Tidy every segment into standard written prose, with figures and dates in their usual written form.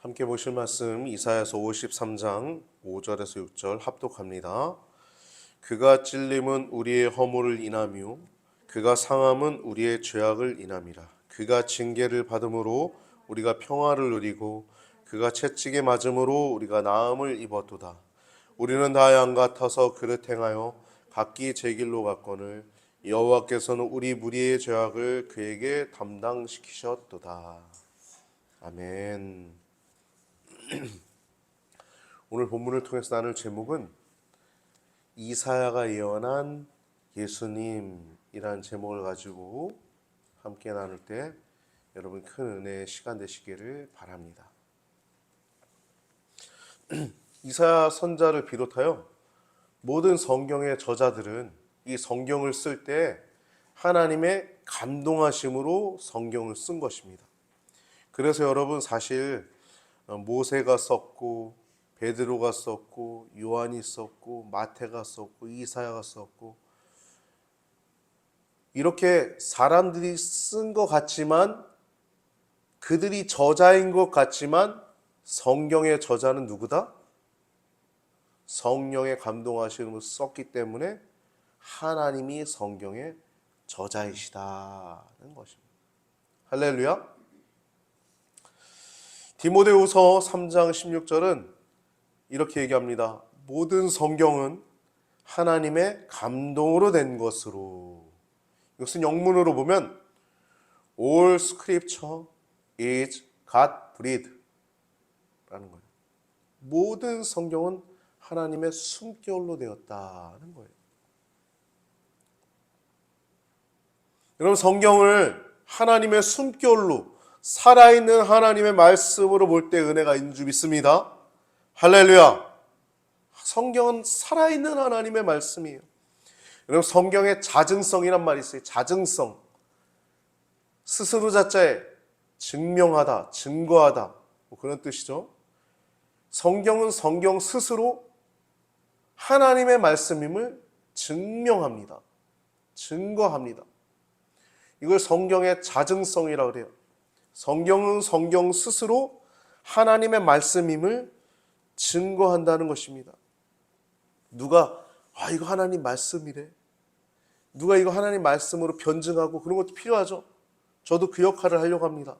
함께 보실 말씀 이사야서 53장 5절에서 6절 합독합니다. 그가 찔림은 우리의 허물을 인하며 그가 상함은 우리의 죄악을 인함이라. 그가 징계를 받음으로 우리가 평화를 누리고 그가 채찍에 맞음으로 우리가 나음을 입었도다. 우리는 다 양 같아서 그릇 행하여 각기 제 길로 갔거늘 여호와께서는 우리 무리의 죄악을 그에게 담당시키셨도다. 아멘. 오늘 본문을 통해서 나눌 제목은 이사야가 예언한 예수님이라는 제목을 가지고 함께 나눌 때 여러분 큰 은혜의 시간 되시기를 바랍니다. 이사야 선자를 비롯하여 모든 성경의 저자들은 이 성경을 쓸 때 하나님의 감동하심으로 성경을 쓴 것입니다. 그래서 여러분 사실 모세가 썼고 베드로가 썼고 요한이 썼고 마태가 썼고 이사야가 썼고 이렇게 사람들이 쓴 것 같지만 그들이 저자인 것 같지만 성경의 저자는 누구다? 성령의 감동하심으로 썼기 때문에 하나님이 성경의 저자이시다는 것입니다. 할렐루야. 디모데후서 3장 16절은 이렇게 얘기합니다. 모든 성경은 하나님의 감동으로 된 것으로. 이것은 영문으로 보면 All Scripture is God breathed 라는 거예요. 모든 성경은 하나님의 숨결로 되었다는 거예요. 여러분 성경을 하나님의 숨결로 살아있는 하나님의 말씀으로 볼 때 은혜가 있는 줄 믿습니다. 할렐루야. 성경은 살아있는 하나님의 말씀이에요. 여러분 성경에 자증성이란 말이 있어요. 자증성. 스스로 자자에 증명하다, 증거하다 뭐 그런 뜻이죠. 성경은 성경 스스로 하나님의 말씀임을 증명합니다. 증거합니다. 이걸 성경의 자증성이라고 그래요. 성경은 성경 스스로 하나님의 말씀임을 증거한다는 것입니다. 누가 이거 하나님 말씀이래. 누가 이거 하나님 말씀으로 변증하고 그런 것도 필요하죠. 저도 그 역할을 하려고 합니다.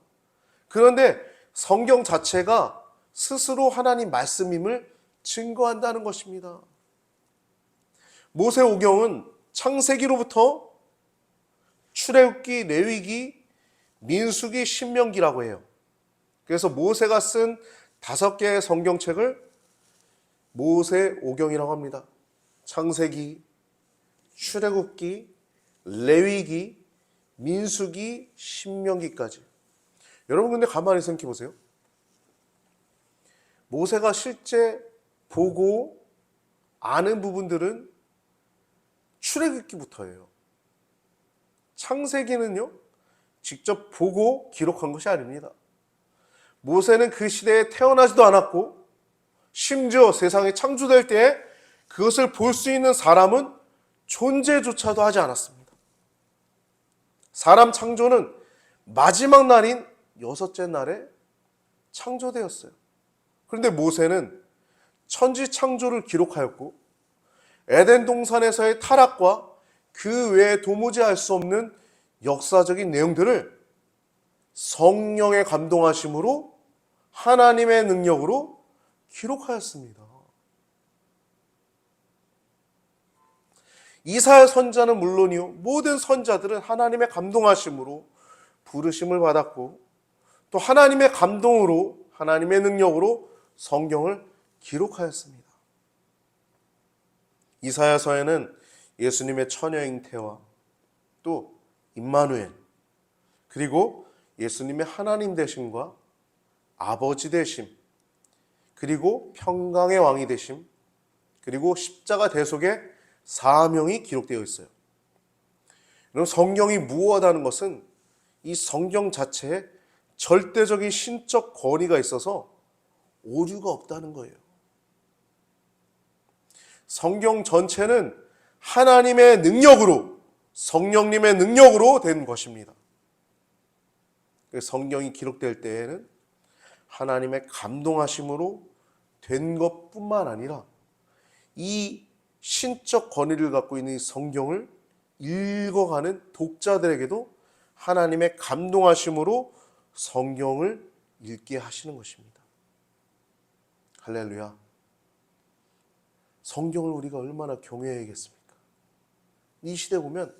그런데 성경 자체가 스스로 하나님 말씀임을 증거한다는 것입니다. 모세오경은 창세기로부터 출애굽기, 레위기, 민수기, 신명기라고 해요. 그래서 모세가 쓴 5개의 성경책을 모세오경이라고 합니다. 창세기, 출애굽기, 레위기, 민수기, 신명기까지. 여러분 근데 가만히 생각해 보세요. 모세가 실제 보고 아는 부분들은 출애굽기부터예요. 창세기는요, 직접 보고 기록한 것이 아닙니다. 모세는 그 시대에 태어나지도 않았고 심지어 세상이 창조될 때에 그것을 볼 수 있는 사람은 존재조차도 하지 않았습니다. 사람 창조는 마지막 날인 6째 날에 창조되었어요. 그런데 모세는 천지 창조를 기록하였고 에덴 동산에서의 타락과 그 외에 도무지 알 수 없는 역사적인 내용들을 성령의 감동하심으로 하나님의 능력으로 기록하였습니다. 이사야 선자는 물론이요, 모든 선자들은 하나님의 감동하심으로 부르심을 받았고 또 하나님의 감동으로 하나님의 능력으로 성경을 기록하였습니다. 이사야서에는 예수님의 처녀 잉태와 또 임마누엘 그리고 예수님의 하나님 되심과 아버지 되심 그리고 평강의 왕이 되심 그리고 십자가 대속의 사명이 기록되어 있어요. 여러분 성경이 무엇하는 것은 이 성경 자체에 절대적인 신적 권위가 있어서 오류가 없다는 거예요. 성경 전체는 하나님의 능력으로 성령님의 능력으로 된 것입니다. 성경이 기록될 때에는 하나님의 감동하심으로 된 것뿐만 아니라 이 신적 권위를 갖고 있는 이 성경을 읽어가는 독자들에게도 하나님의 감동하심으로 성경을 읽게 하시는 것입니다. 할렐루야. 성경을 우리가 얼마나 경외해야겠습니까? 이 시대 보면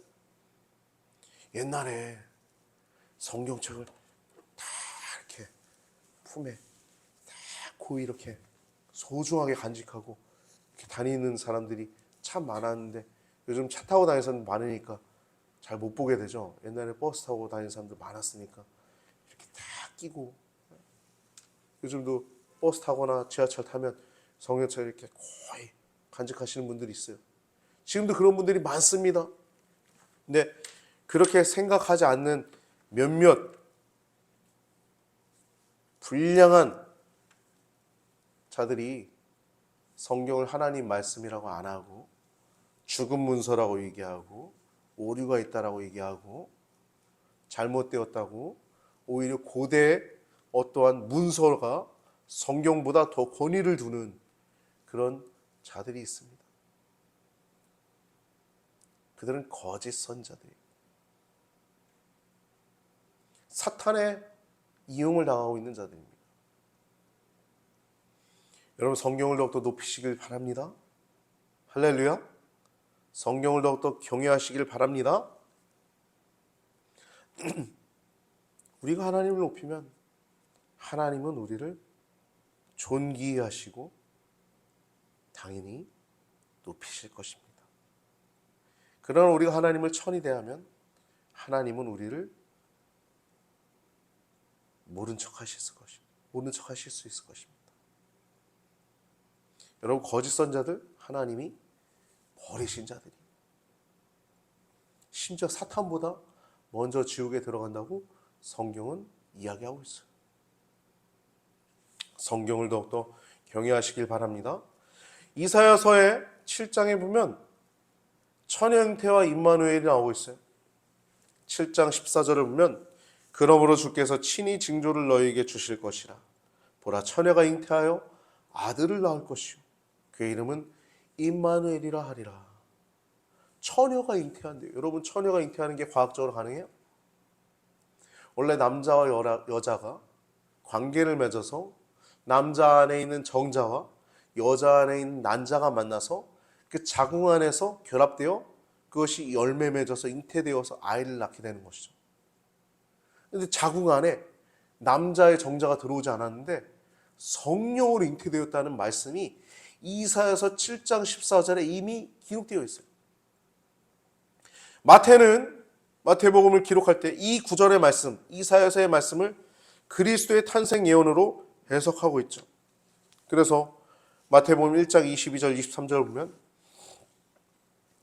옛날에 성경책을 다 이렇게 품에 다 고이 이렇게 소중하게 간직하고 이렇게 다니는 사람들이 참 많았는데 요즘 차 타고 다니는 사람들 많으니까 잘 못 보게 되죠. 옛날에 버스 타고 다니는 사람들 많았으니까 이렇게 다 끼고, 요즘도 버스 타거나 지하철 타면 성경책 이렇게 거의 간직하시는 분들이 있어요. 지금도 그런 분들이 많습니다. 근데 그렇게 생각하지 않는 몇몇 불량한 자들이 성경을 하나님 말씀이라고 안 하고 죽은 문서라고 얘기하고 오류가 있다라고 얘기하고 잘못되었다고, 오히려 고대 어떠한 문서가 성경보다 더 권위를 두는 그런 자들이 있습니다. 그들은 거짓 선자들이에요. 사탄의 이용을 당하고 있는 자들입니다. 여러분, 성경을 더욱더 높이시길 바랍니다. 할렐루야. 성경을 더욱더 경외하시길 바랍니다. 우리가 하나님을 높이면 하나님은 우리를 존귀하시고 당연히 높이실 것입니다. 그러나 우리가 하나님을 천히 대하면 하나님은 우리를 모른 척 하실 수 있을 것입니다. 여러분, 거짓 선자들 하나님이 버리신 자들이, 심지어 사탄보다 먼저 지옥에 들어간다고 성경은 이야기하고 있어요. 성경을 더욱더 경외하시길 바랍니다. 이사야서의 7장에 보면 처녀 잉태와 임마누엘이 나오고 있어요. 7장 14절을 보면 그러므로 주께서 친히 징조를 너희에게 주실 것이라. 보라, 처녀가 잉태하여 아들을 낳을 것이요 그의 이름은 임마누엘이라 하리라. 처녀가 잉태한대요. 여러분, 처녀가 잉태하는 게 과학적으로 가능해요? 원래 남자와 여자가 관계를 맺어서 남자 안에 있는 정자와 여자 안에 있는 난자가 만나서 그 자궁 안에서 결합되어 그것이 열매 맺어서 잉태되어서 아이를 낳게 되는 것이죠. 그런데 자궁 안에 남자의 정자가 들어오지 않았는데 성령으로 잉태되었다는 말씀이 이사야서 7장 14절에 이미 기록되어 있어요. 마태는 마태복음을 기록할 때 이 구절의 말씀, 이사야서의 말씀을 그리스도의 탄생 예언으로 해석하고 있죠. 그래서 마태복음 1장 22절 23절을 보면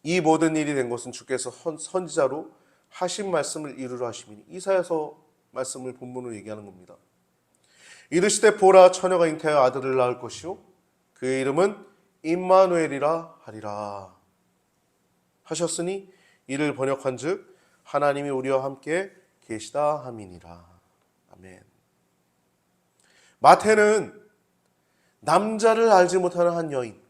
이 모든 일이 된 것은 주께서 선지자로 하신 말씀을 이루려 하심이니, 이사야서 말씀을 본문으로 얘기하는 겁니다. 이르시되 보라, 처녀가 잉태하여 아들을 낳을 것이요 그의 이름은 임마누엘이라 하리라 하셨으니 이를 번역한즉 하나님이 우리와 함께 계시다 함이니라. 아멘. 마태는 남자를 알지 못하는 한 여인,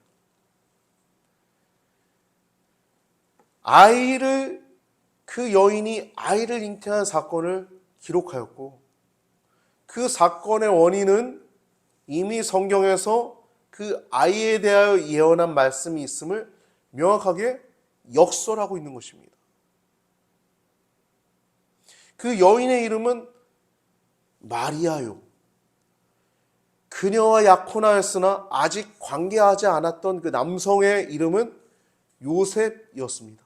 그 여인이 아이를 잉태한 사건을 기록하였고, 그 사건의 원인은 이미 성경에서 그 아이에 대하여 예언한 말씀이 있음을 명확하게 역설하고 있는 것입니다. 그 여인의 이름은 마리아요. 그녀와 약혼하였으나 아직 관계하지 않았던 그 남성의 이름은 요셉이었습니다.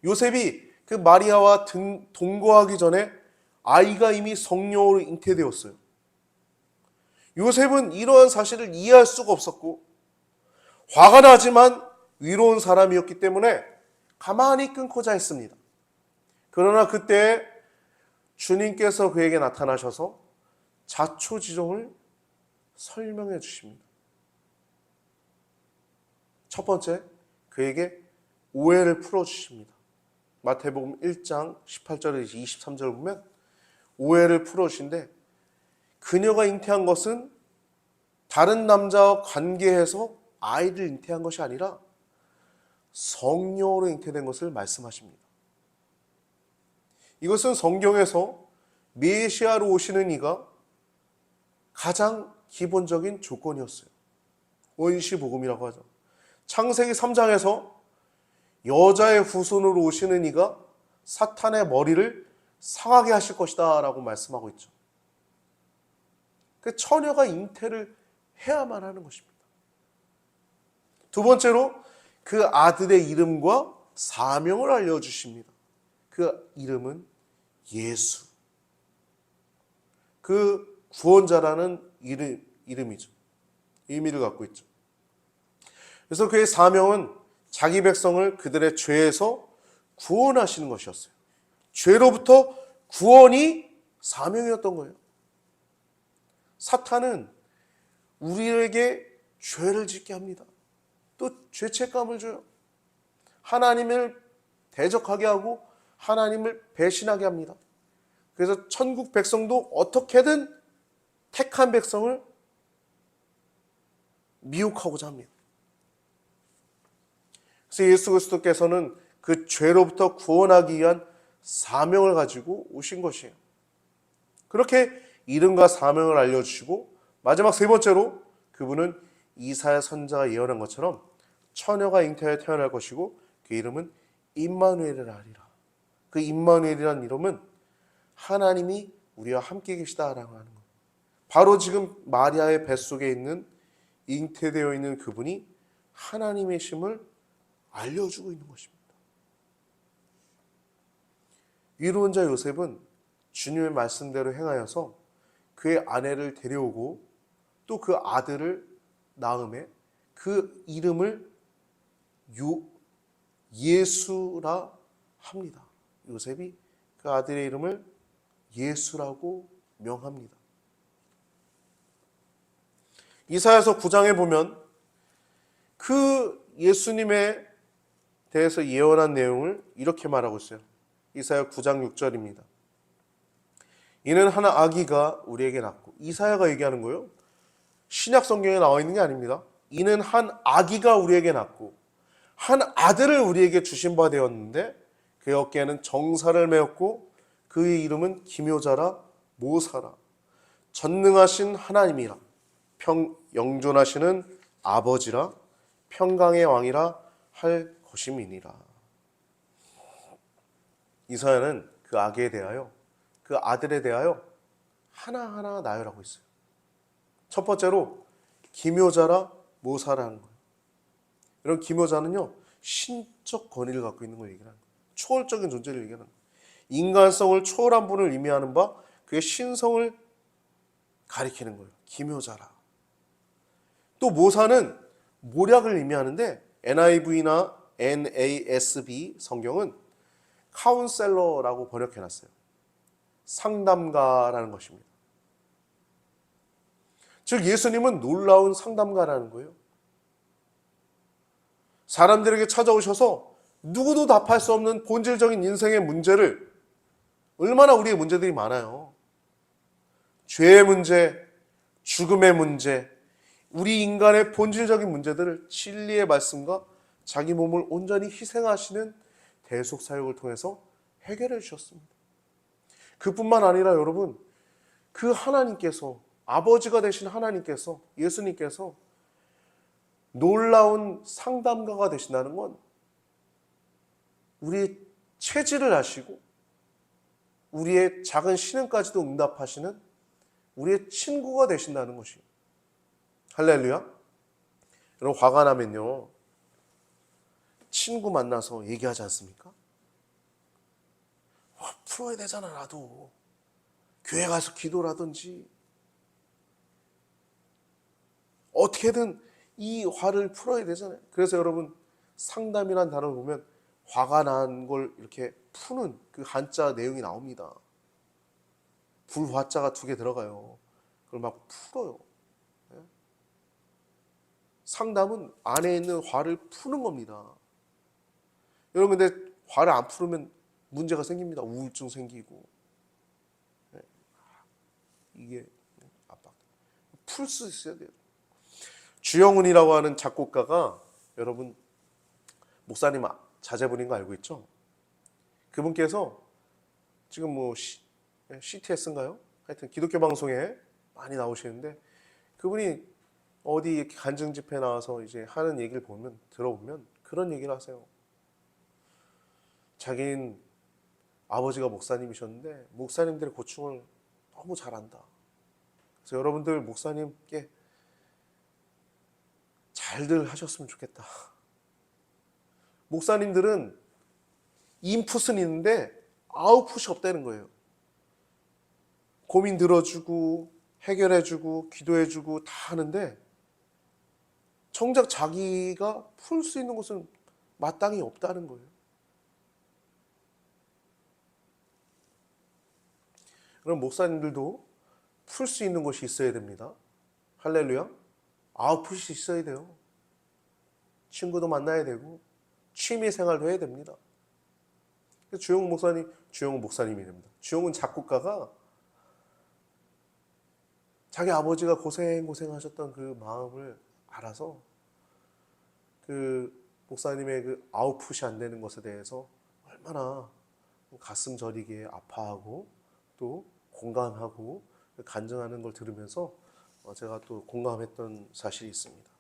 요셉이 그 마리아와 동거하기 전에 아이가 이미 성령으로 잉태되었어요. 요셉은 이러한 사실을 이해할 수가 없었고 화가 나지만 위로운 사람이었기 때문에 가만히 끊고자 했습니다. 그러나 그때 주님께서 그에게 나타나셔서 자초지종을 설명해 주십니다. 첫 번째, 그에게 오해를 풀어주십니다. 마태복음 1장 18절에서 23절을 보면 오해를 풀어주신데, 그녀가 잉태한 것은 다른 남자와 관계해서 아이를 잉태한 것이 아니라 성령으로 잉태된 것을 말씀하십니다. 이것은 성경에서 메시아로 오시는 이가 가장 기본적인 조건이었어요. 원시복음이라고 하죠. 창세기 3장에서 여자의 후손으로 오시는 이가 사탄의 머리를 상하게 하실 것이다 라고 말씀하고 있죠. 그 처녀가 잉태를 해야만 하는 것입니다. 두 번째로 그 아들의 이름과 사명을 알려주십니다. 그 이름은 예수. 그 구원자라는 이름이죠. 의미를 갖고 있죠. 그래서 그의 사명은 자기 백성을 그들의 죄에서 구원하시는 것이었어요. 죄로부터 구원이 사명이었던 거예요. 사탄은 우리에게 죄를 짓게 합니다. 또 죄책감을 줘요. 하나님을 대적하게 하고 하나님을 배신하게 합니다. 그래서 천국 백성도 어떻게든 택한 백성을 미혹하고자 합니다. 그래서 예수 그리스도께서는 그 죄로부터 구원하기 위한 사명을 가지고 오신 것이에요. 그렇게 이름과 사명을 알려주시고 마지막 세 번째로 그분은 이사야 선지자가 예언한 것처럼 처녀가 잉태하여 태어날 것이고 그 이름은 임마누엘이라 하리라. 그 임마누엘이라는 이름은 하나님이 우리와 함께 계시다라고 하는 것. 바로 지금 마리아의 뱃속에 있는 잉태되어 있는 그분이 하나님의 심을 알려주고 있는 것입니다. 위로운 자 요셉은 주님의 말씀대로 행하여서 그의 아내를 데려오고 또 그 아들을 낳음에 그 이름을 예수라 합니다. 요셉이 그 아들의 이름을 예수라고 명합니다. 이사야서 9장에 보면 그 예수님에 대해서 예언한 내용을 이렇게 말하고 있어요. 이사야 9장 6절입니다. 이는 한 아기가 우리에게 낳고, 이사야가 얘기하는 거예요. 신약 성경에 나와 있는 게 아닙니다. 이는 한 아기가 우리에게 낳고 한 아들을 우리에게 주신 바 되었는데 그의 어깨에는 정사를 메었고 그의 이름은 기묘자라 모사라 전능하신 하나님이라 영존하시는 아버지라 평강의 왕이라 할 것임이니라. 이사야는 그 아기에 대하여, 그 아들에 대하여 하나하나 나열하고 있어요. 첫 번째로 기묘자라 모사라는 거예요. 이런 기묘자는요, 신적 권위를 갖고 있는 걸 얘기하는 거예요. 초월적인 존재를 얘기하는 거예요. 인간성을 초월한 분을 의미하는 바 그의 신성을 가리키는 거예요. 기묘자라. 또 모사는 모략을 의미하는데 NIV나 NASB 성경은 카운셀러라고 번역해놨어요. 상담가라는 것입니다. 즉 예수님은 놀라운 상담가라는 거예요. 사람들에게 찾아오셔서 누구도 답할 수 없는 본질적인 인생의 문제를, 얼마나 우리의 문제들이 많아요. 죄의 문제, 죽음의 문제, 우리 인간의 본질적인 문제들을 진리의 말씀과 자기 몸을 온전히 희생하시는 대속사역을 통해서 해결해 주셨습니다. 그뿐만 아니라 여러분, 그 하나님께서, 아버지가 되신 하나님께서, 예수님께서 놀라운 상담가가 되신다는 건 우리의 체질을 아시고 우리의 작은 신음까지도 응답하시는 우리의 친구가 되신다는 것이에요. 할렐루야. 여러분, 화가 나면요, 친구 만나서 얘기하지 않습니까? 풀어야 되잖아. 나도 교회 가서 기도라든지 어떻게든 이 화를 풀어야 되잖아요. 그래서 여러분, 상담이라는 단어를 보면 화가 난 걸 이렇게 푸는 그 한자 내용이 나옵니다. 불화자가 2개 들어가요. 그걸 막 풀어요. 상담은 안에 있는 화를 푸는 겁니다. 여러분, 근데 화를 안 풀으면 문제가 생깁니다. 우울증 생기고. 이게 풀 수 있어야 돼요. 주영훈이라고 하는 작곡가가 여러분 목사님 자제분인 거 알고 있죠? 그분께서 지금 뭐 CTS인가요? 하여튼 기독교 방송에 많이 나오시는데 그분이 어디 이렇게 간증 집회 나와서 이제 하는 얘기를 들어보면 그런 얘기를 하세요. 자기는 아버지가 목사님이셨는데 목사님들의 고충을 너무 잘 안다. 그래서 여러분들 목사님께 잘들 하셨으면 좋겠다. 목사님들은 인풋은 있는데 아웃풋이 없다는 거예요. 고민 들어주고 해결해주고 기도해주고 다 하는데 정작 자기가 풀 수 있는 것은 마땅히 없다는 거예요. 그럼 목사님들도 풀 수 있는 것이 있어야 됩니다. 할렐루야. 아웃풋이 있어야 돼요. 친구도 만나야 되고 취미 생활도 해야 됩니다. 주영훈 목사님이 됩니다. 주영훈 작곡가가 자기 아버지가 고생하셨던 그 마음을 알아서 그 목사님의 그 아웃풋이 안 되는 것에 대해서 얼마나 가슴 저리게 아파하고 또 공감하고 간증하는 걸 들으면서 제가 또 공감했던 사실이 있습니다.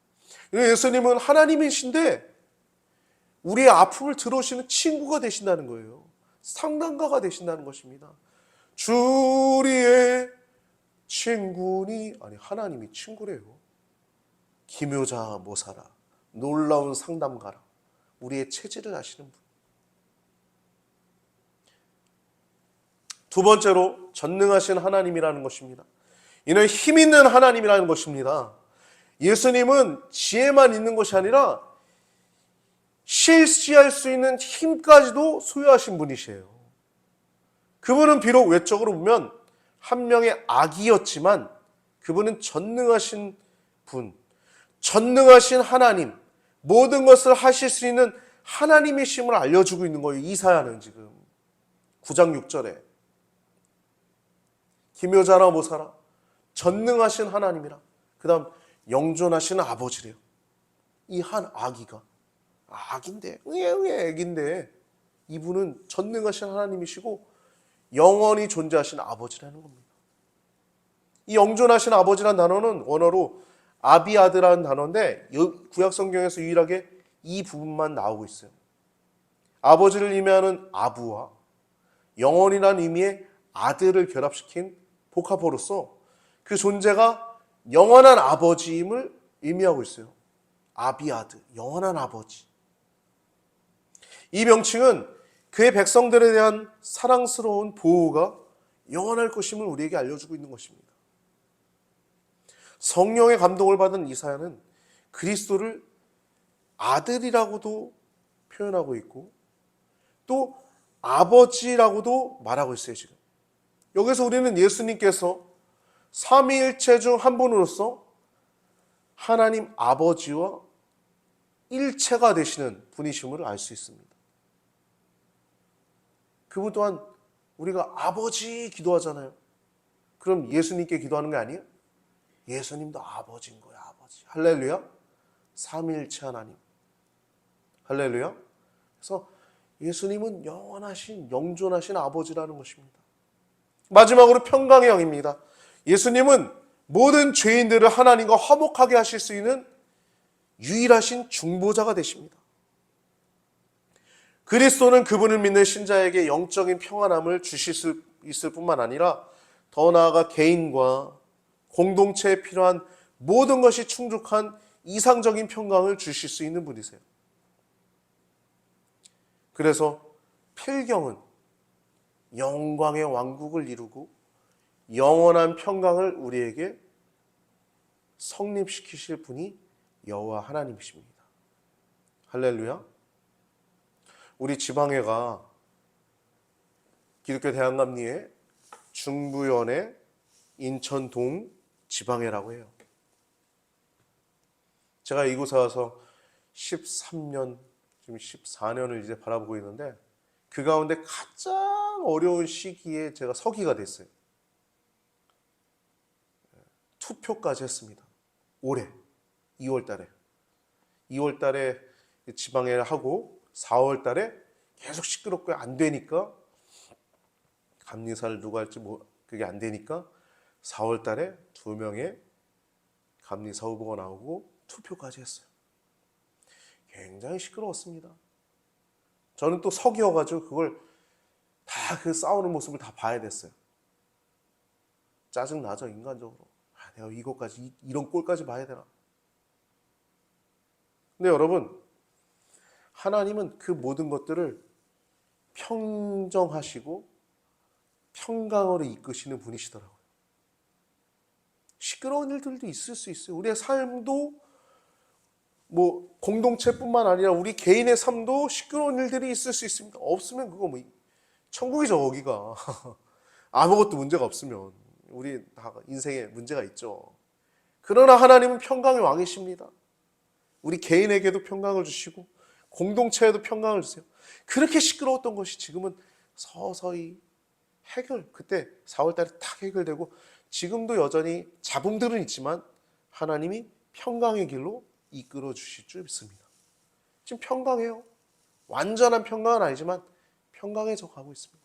예수님은 하나님이신데 우리의 아픔을 들어오시는 친구가 되신다는 거예요. 상담가가 되신다는 것입니다. 주리의 친구니, 아니 하나님이 친구래요. 기묘자 모사라, 놀라운 상담가라, 우리의 체질을 아시는 분. 두 번째로 전능하신 하나님이라는 것입니다. 이는 힘 있는 하나님이라는 것입니다. 예수님은 지혜만 있는 것이 아니라 실시할 수 있는 힘까지도 소유하신 분이시에요. 그분은 비록 외적으로 보면 한 명의 아기였지만 그분은 전능하신 분, 전능하신 하나님, 모든 것을 하실 수 있는 하나님이심을 알려주고 있는 거예요. 이사야는 지금 9장 6절에 기묘자나 모사라, 전능하신 하나님이라, 그 다음 영존하신 아버지래요. 이 한 아기가 아기인데 애기인데 이분은 전능하신 하나님이시고 영원히 존재하신 아버지라는 겁니다. 이 영존하신 아버지라는 단어는 원어로 아비아드라는 단어인데 구약 성경에서 유일하게 이 부분만 나오고 있어요. 아버지를 의미하는 아부와 영원이라는 의미의 아들을 결합시킨 복합어로서 그 존재가 영원한 아버지임을 의미하고 있어요. 아비아드, 영원한 아버지. 이 명칭은 그의 백성들에 대한 사랑스러운 보호가 영원할 것임을 우리에게 알려주고 있는 것입니다. 성령의 감동을 받은 이사야는 그리스도를 아들이라고도 표현하고 있고 또 아버지라고도 말하고 있어요. 지금 여기서 우리는 예수님께서 삼위일체 중 한 분으로서 하나님 아버지와 일체가 되시는 분이심을 알 수 있습니다. 그분 또한 우리가 아버지 기도하잖아요. 그럼 예수님께 기도하는 게 아니에요? 예수님도 아버지인 거예요. 아버지. 할렐루야. 삼위일체 하나님. 할렐루야. 그래서 예수님은 영원하신 영존하신 아버지라는 것입니다. 마지막으로 평강의 영입니다. 예수님은 모든 죄인들을 하나님과 화목하게 하실 수 있는 유일하신 중보자가 되십니다. 그리스도는 그분을 믿는 신자에게 영적인 평안함을 주실 수 있을 뿐만 아니라 더 나아가 개인과 공동체에 필요한 모든 것이 충족한 이상적인 평강을 주실 수 있는 분이세요. 그래서 필경은 영광의 왕국을 이루고 영원한 평강을 우리에게 성립시키실 분이 여호와 하나님이십니다. 할렐루야. 우리 지방회가 기독교 대한감리회 중부연의 인천동 지방회라고 해요. 제가 이곳에 와서 13년, 지금 14년을 이제 바라보고 있는데 그 가운데 가장 어려운 시기에 제가 서기가 됐어요. 투표까지 했습니다. 올해 2월 달에. 2월 달에 지방회를 하고 4월 달에 계속 시끄럽고 안 되니까 감리사를 누가 할지 그게 안 되니까 4월 달에 2명의 감리사 후보가 나오고 투표까지 했어요. 굉장히 시끄러웠습니다. 저는 또 석이어가지고 그걸 다 그 싸우는 모습을 다 봐야 됐어요. 짜증나죠, 인간적으로. 내가 이것까지, 이런 꼴까지 봐야 되나. 근데 여러분, 하나님은 그 모든 것들을 평정하시고 평강으로 이끄시는 분이시더라고요. 시끄러운 일들도 있을 수 있어요. 우리의 삶도 공동체뿐만 아니라 우리 개인의 삶도 시끄러운 일들이 있을 수 있습니다. 없으면 그거 천국이죠, 거기가. 아무것도 문제가 없으면. 우리 다 인생에 문제가 있죠. 그러나 하나님은 평강의 왕이십니다. 우리 개인에게도 평강을 주시고 공동체에도 평강을 주세요. 그렇게 시끄러웠던 것이 지금은 서서히 그때 4월 달에 딱 해결되고 지금도 여전히 잡음들은 있지만 하나님이 평강의 길로 이끌어 주실 줄 믿습니다. 지금 평강해요. 완전한 평강은 아니지만 평강해져 가고 있습니다.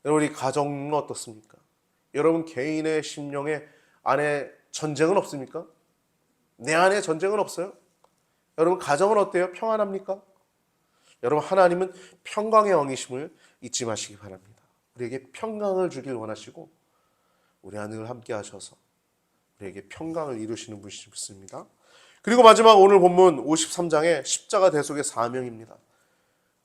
여러분, 우리 가정은 어떻습니까? 여러분 개인의 심령에 안에 전쟁은 없습니까? 내 안에 전쟁은 없어요? 여러분 가정은 어때요? 평안합니까? 여러분 하나님은 평강의 왕이심을 잊지 마시기 바랍니다. 우리에게 평강을 주길 원하시고 우리 하늘 함께 하셔서 우리에게 평강을 이루시는 분이시 믿습니다. 그리고 마지막 오늘 본문 53장의 십자가 대속의 사명입니다.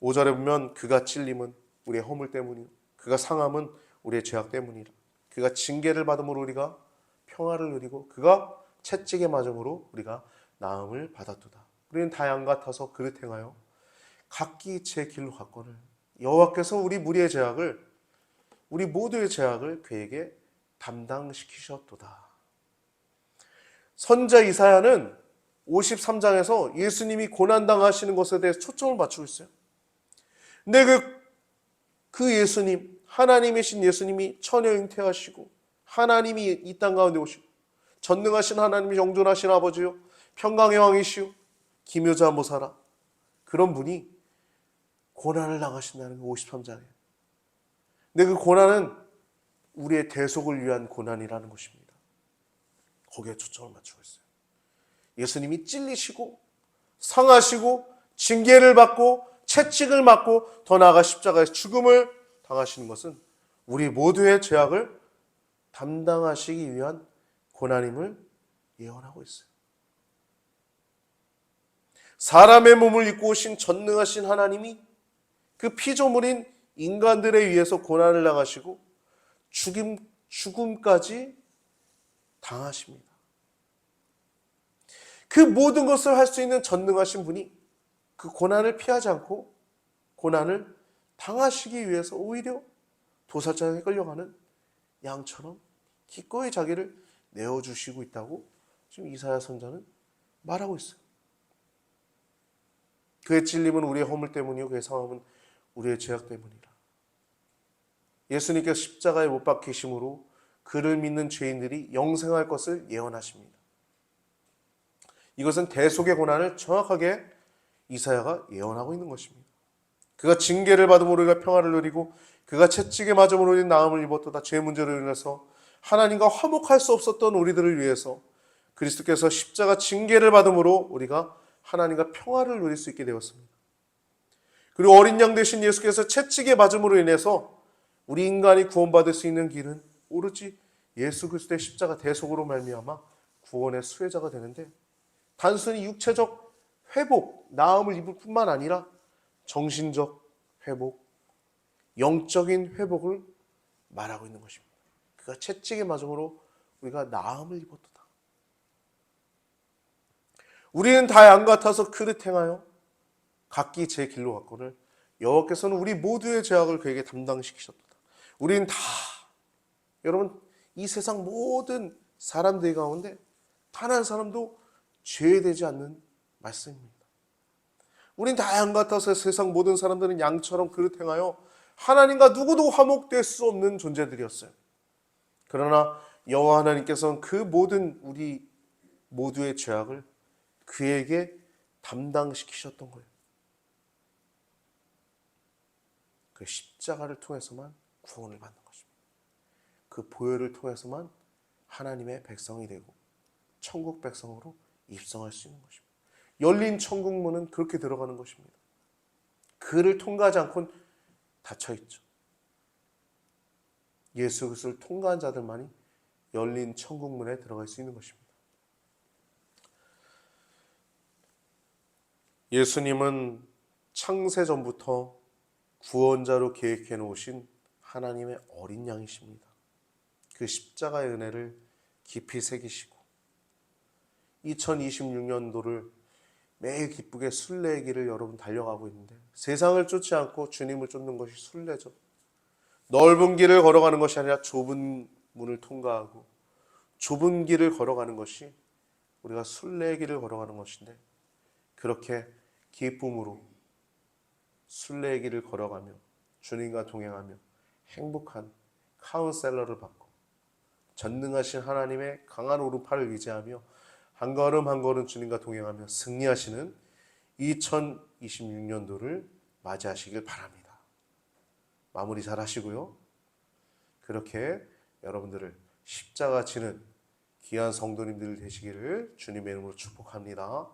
5절에 보면 그가 찔림은 우리의 허물 때문이요 그가 상함은 우리의 죄악 때문이라. 그가 징계를 받음으로 우리가 평화를 누리고 그가 채찍에 맞음으로 우리가 나음을 받았도다. 우리는 다 양 같아서 그릇 행하여 각기 제 길로 갔거늘 여호와께서 우리 무리의 죄악을 우리 모두의 죄악을 그에게 담당시키셨도다. 선자 이사야는 53장에서 예수님이 고난당하시는 것에 대해서 초점을 맞추고 있어요. 근데 그 예수님, 하나님이신 예수님이 처녀 잉태하시고 하나님이 이 땅 가운데 오시고 전능하신 하나님이 영존하신 아버지요 평강의 왕이시오 기묘자 모사라 그런 분이 고난을 당하신다는 게 53장이에요. 근데 그 고난은 우리의 대속을 위한 고난이라는 것입니다. 거기에 초점을 맞추고 있어요. 예수님이 찔리시고 상하시고 징계를 받고 채찍을 맞고 더 나아가 십자가에서 죽음을 당하시는 것은 우리 모두의 죄악을 담당하시기 위한 고난임을 예언하고 있어요. 사람의 몸을 입고 오신 전능하신 하나님이 그 피조물인 인간들에 의해서 고난을 당하시고 죽음까지 당하십니다. 그 모든 것을 할 수 있는 전능하신 분이 그 고난을 피하지 않고 고난을 당하시기 위해서 오히려 도살장에 끌려가는 양처럼 기꺼이 자기를 내어주시고 있다고 지금 이사야 선자는 말하고 있어요. 그의 찔림은 우리의 허물 때문이요 그의 상함은 우리의 죄악 때문이라. 예수님께서 십자가에 못 박히심으로 그를 믿는 죄인들이 영생할 것을 예언하십니다. 이것은 대속의 고난을 정확하게 이사야가 예언하고 있는 것입니다. 그가 징계를 받음으로 우리가 평화를 누리고 그가 채찍에 맞음으로 우리는 나음을 입었도다. 죄 문제로 인해서 하나님과 화목할 수 없었던 우리들을 위해서 그리스도께서 십자가 징계를 받음으로 우리가 하나님과 평화를 누릴 수 있게 되었습니다. 그리고 어린 양 되신 예수께서 채찍에 맞음으로 인해서 우리 인간이 구원받을 수 있는 길은 오로지 예수 그리스도의 십자가 대속으로 말미암아 구원의 수혜자가 되는데 단순히 육체적 회복, 나음을 입을 뿐만 아니라 정신적 회복, 영적인 회복을 말하고 있는 것입니다. 그가 채찍에 맞음으로 우리가 나음을 입었도다. 우리는 다 양 같아서 그릇 행하여 각기 제 길로 갔거늘 여호와께서는 우리 모두의 죄악을 그에게 담당시키셨도다. 우리는 다 여러분 이 세상 모든 사람들 가운데 단 한 사람도 죄되지 않는 말씀입니다. 우린 다 양 같아서 세상 모든 사람들은 양처럼 그릇 행하여 하나님과 누구도 화목될 수 없는 존재들이었어요. 그러나 여호와 하나님께서는 그 모든 우리 모두의 죄악을 그에게 담당시키셨던 거예요. 그 십자가를 통해서만 구원을 받는 것입니다. 그 보혈을 통해서만 하나님의 백성이 되고 천국 백성으로 입성할 수 있는 것입니다. 열린 천국문은 그렇게 들어가는 것입니다. 그를 통과하지 않고는 닫혀있죠. 예수 그리스도를 통과한 자들만이 열린 천국문에 들어갈 수 있는 것입니다. 예수님은 창세 전부터 구원자로 계획해 놓으신 하나님의 어린 양이십니다. 그 십자가의 은혜를 깊이 새기시고 2026년도를 매일 기쁘게 순례의 길을 여러분 달려가고 있는데, 세상을 쫓지 않고 주님을 쫓는 것이 순례죠. 넓은 길을 걸어가는 것이 아니라 좁은 문을 통과하고 좁은 길을 걸어가는 것이 우리가 순례의 길을 걸어가는 것인데, 그렇게 기쁨으로 순례의 길을 걸어가며 주님과 동행하며 행복한 카운셀러를 받고 전능하신 하나님의 강한 오른팔을 의지하며 한 걸음 한 걸음 주님과 동행하며 승리하시는 2026년도를 맞이하시길 바랍니다. 마무리 잘 하시고요. 그렇게 여러분들을 십자가 지는 귀한 성도님들 되시기를 주님의 이름으로 축복합니다.